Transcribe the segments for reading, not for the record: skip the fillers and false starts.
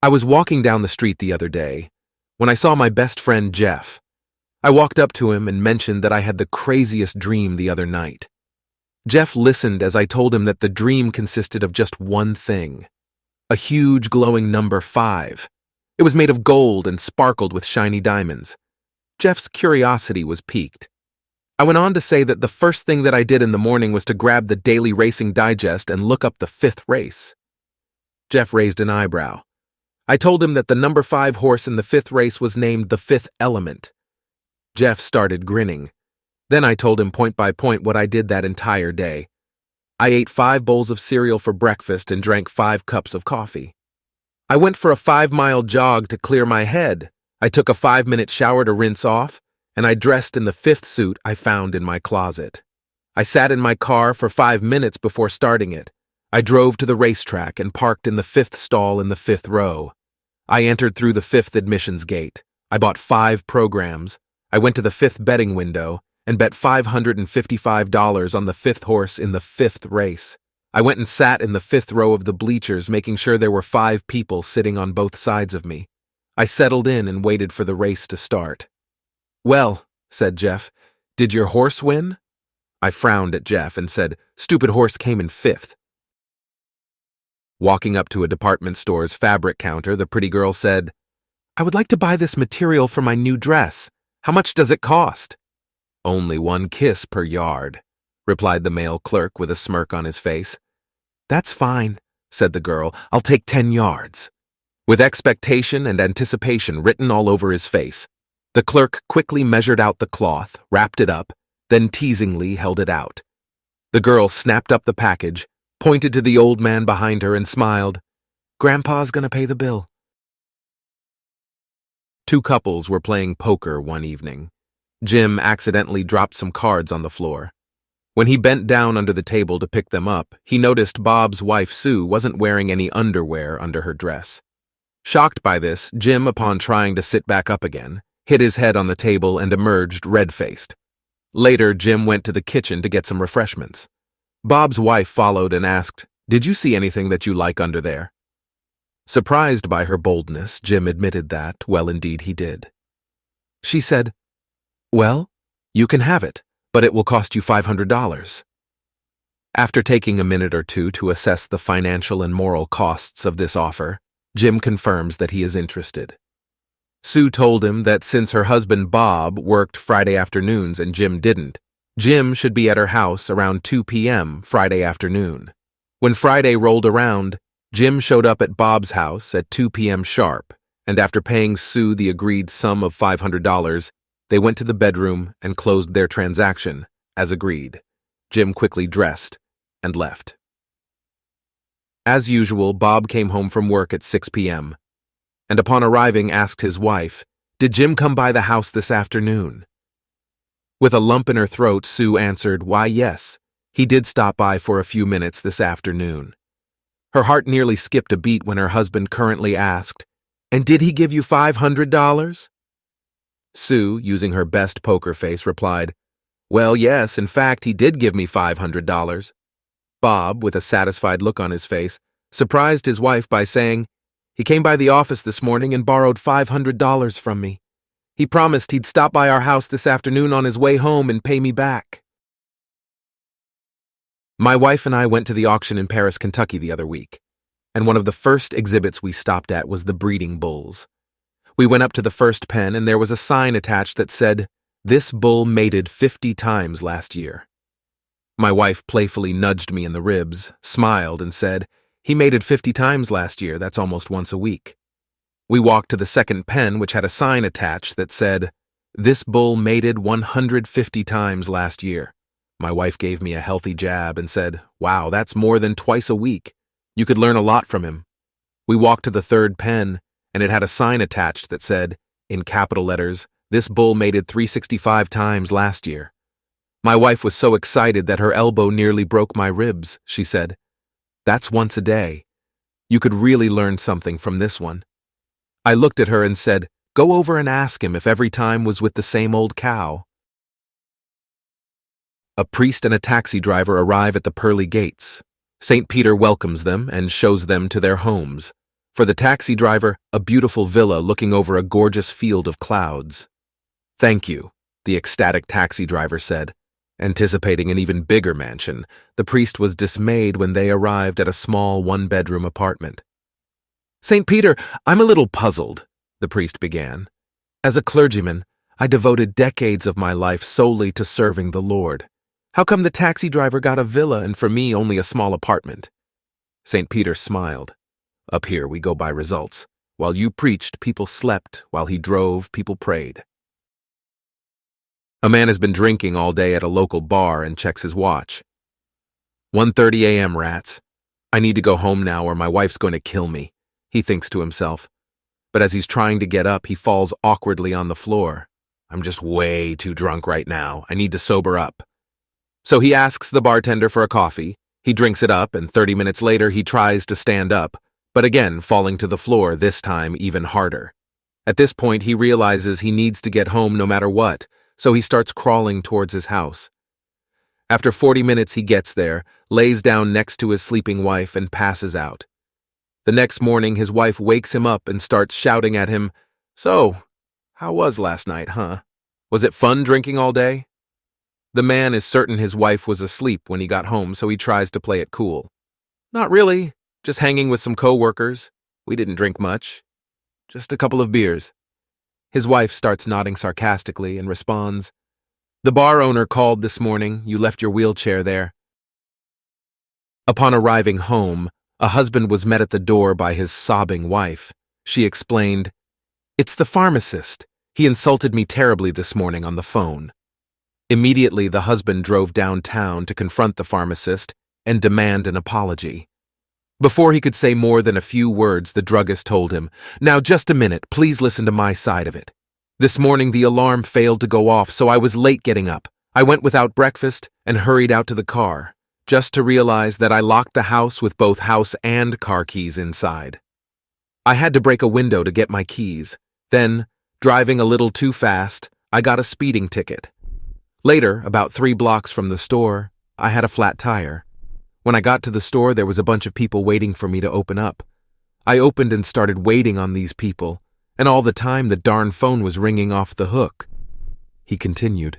I was walking down the street the other day when I saw my best friend Jeff. I walked up to him and mentioned that I had the craziest dream the other night. Jeff listened as I told him that the dream consisted of just one thing: a huge glowing number 5. It was made of gold and sparkled with shiny diamonds. Jeff's curiosity was piqued. I went on to say that the first thing that I did in the morning was to grab the Daily Racing Digest and look up the 5th race. Jeff raised an eyebrow. I told him that the number 5 horse in the 5th race was named the 5th Element. Jeff started grinning. Then I told him point by point what I did that entire day. I ate 5 bowls of cereal for breakfast and drank 5 cups of coffee. I went for a 5-mile jog to clear my head. I took a 5-minute shower to rinse off, and I dressed in the 5th suit I found in my closet. I sat in my car for 5 minutes before starting it. I drove to the racetrack and parked in the 5th stall in the 5th row. I entered through the 5th admissions gate. I bought 5 programs. I went to the 5th betting window and bet $555 on the 5th horse in the 5th race. I went and sat in the 5th row of the bleachers, making sure there were 5 people sitting on both sides of me. I settled in and waited for the race to start. "Well," said Jeff, "did your horse win?" I frowned at Jeff and said, "Stupid horse came in 5th. Walking up to a department store's fabric counter, the pretty girl said, "I would like to buy this material for my new dress. How much does it cost?" "Only 1 kiss per yard," replied the male clerk with a smirk on his face. "That's fine," said the girl. "I'll take 10 yards. With expectation and anticipation written all over his face, the clerk quickly measured out the cloth, wrapped it up, then teasingly held it out. The girl snapped up the package, pointed to the old man behind her, and smiled. "Grandpa's gonna pay the bill." 2 couples were playing poker one evening. Jim accidentally dropped some cards on the floor. When he bent down under the table to pick them up, he noticed Bob's wife Sue wasn't wearing any underwear under her dress. Shocked by this, Jim, upon trying to sit back up again, hit his head on the table and emerged red-faced. Later, Jim went to the kitchen to get some refreshments. Bob's wife followed and asked, "Did you see anything that you like under there?" Surprised by her boldness, Jim admitted that, well, indeed he did. She said, "Well, you can have it, but it will cost you $500. After taking a minute or two to assess the financial and moral costs of this offer, Jim confirms that he is interested. Sue told him that since her husband Bob worked Friday afternoons and Jim didn't, Jim should be at her house around 2 p.m. Friday afternoon. When Friday rolled around, Jim showed up at Bob's house at 2 p.m. sharp, and after paying Sue the agreed sum of $500, they went to the bedroom and closed their transaction, as agreed. Jim quickly dressed and left. As usual, Bob came home from work at 6 p.m., and upon arriving asked his wife, "Did Jim come by the house this afternoon?" With a lump in her throat, Sue answered, "Why, yes, he did stop by for a few minutes this afternoon." Her heart nearly skipped a beat when her husband currently asked, "And did he give you $500? Sue, using her best poker face, replied, "Well, yes, in fact, he did give me $500. Bob, with a satisfied look on his face, surprised his wife by saying, "He came by the office this morning and borrowed $500 from me. He promised he'd stop by our house this afternoon on his way home and pay me back." My wife and I went to the auction in Paris, Kentucky the other week, and one of the first exhibits we stopped at was the breeding bulls. We went up to the first pen and there was a sign attached that said, "This bull mated 50 times last year." My wife playfully nudged me in the ribs, smiled, and said, "He mated 50 times last year, that's almost once a week." We walked to the second pen, which had a sign attached that said, "This bull mated 150 times last year." My wife gave me a healthy jab and said, "Wow, that's more than twice a week. You could learn a lot from him." We walked to the third pen, and it had a sign attached that said, in capital letters, "This bull mated 365 times last year." My wife was so excited that her elbow nearly broke my ribs. She said, "That's once a day. You could really learn something from this one." I looked at her and said, "Go over and ask him if every time was with the same old cow." A priest and a taxi driver arrive at the pearly gates. St. Peter welcomes them and shows them to their homes. For the taxi driver, a beautiful villa looking over a gorgeous field of clouds. "Thank you," the ecstatic taxi driver said. Anticipating an even bigger mansion, the priest was dismayed when they arrived at a small one-bedroom apartment. "St. Peter, I'm a little puzzled," the priest began. "As a clergyman, I devoted decades of my life solely to serving the Lord. How come the taxi driver got a villa and for me only a small apartment?" St. Peter smiled. "Up here we go by results. While you preached, people slept. While he drove, people prayed." A man has been drinking all day at a local bar and checks his watch. 1:30 a.m., rats. I need to go home now or my wife's going to kill me, he thinks to himself. But as he's trying to get up, he falls awkwardly on the floor. I'm just way too drunk right now. I need to sober up. So he asks the bartender for a coffee. He drinks it up, and 30 minutes later he tries to stand up, but again falling to the floor, this time even harder. At this point, he realizes he needs to get home no matter what, so he starts crawling towards his house. After 40 minutes, he gets there, lays down next to his sleeping wife, and passes out. The next morning, his wife wakes him up and starts shouting at him, "So, how was last night, huh? Was it fun drinking all day?" The man is certain his wife was asleep when he got home, so he tries to play it cool. "Not really, just hanging with some co-workers. We didn't drink much. Just a couple of beers." His wife starts nodding sarcastically and responds, "The bar owner called this morning. You left your wheelchair there." Upon arriving home, a husband was met at the door by his sobbing wife. She explained, "It's the pharmacist. He insulted me terribly this morning on the phone." Immediately, the husband drove downtown to confront the pharmacist and demand an apology. Before he could say more than a few words, the druggist told him, "Now just a minute, please listen to my side of it. This morning the alarm failed to go off, so I was late getting up. I went without breakfast and hurried out to the car, just to realize that I locked the house with both house and car keys inside. I had to break a window to get my keys. Then, driving a little too fast, I got a speeding ticket. Later, about 3 blocks from the store, I had a flat tire. When I got to the store, there was a bunch of people waiting for me to open up. I opened and started waiting on these people, and all the time the darn phone was ringing off the hook." He continued,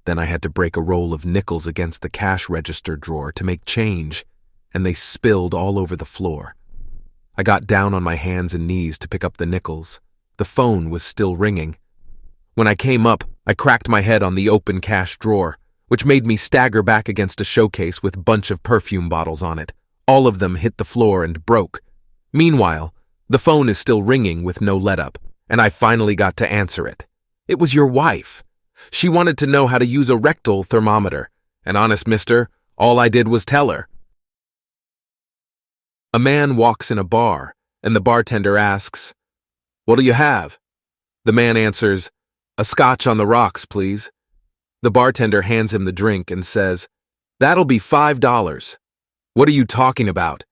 "Then I had to break a roll of nickels against the cash register drawer to make change, and they spilled all over the floor. I got down on my hands and knees to pick up the nickels. The phone was still ringing. When I came up, I cracked my head on the open cash drawer, which made me stagger back against a showcase with a bunch of perfume bottles on it. All of them hit the floor and broke. Meanwhile, the phone is still ringing with no let-up, and I finally got to answer it. It was your wife. She wanted to know how to use a rectal thermometer, and honest mister, all I did was tell her." A man walks in a bar, and the bartender asks, "What'll you have?" The man answers, "A scotch on the rocks, please." The bartender hands him the drink and says, "That'll be $5. "What are you talking about?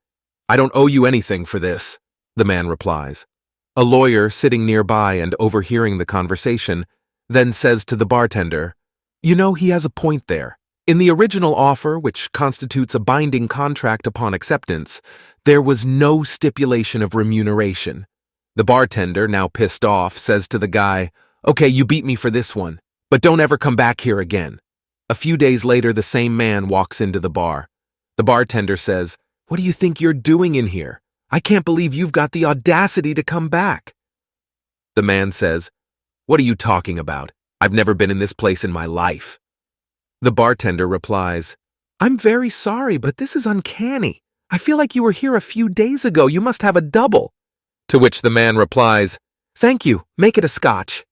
I don't owe you anything for this," the man replies. A lawyer sitting nearby and overhearing the conversation then says to the bartender, "You know, he has a point there. In the original offer, which constitutes a binding contract upon acceptance, there was no stipulation of remuneration." The bartender, now pissed off, says to the guy, "Okay, you beat me for this one, but don't ever come back here again." A few days later, the same man walks into the bar. The bartender says, "What do you think you're doing in here? I can't believe you've got the audacity to come back." The man says, "What are you talking about? I've never been in this place in my life." The bartender replies, "I'm very sorry, but this is uncanny. I feel like you were here a few days ago. You must have a double." To which the man replies, "Thank you, make it a scotch."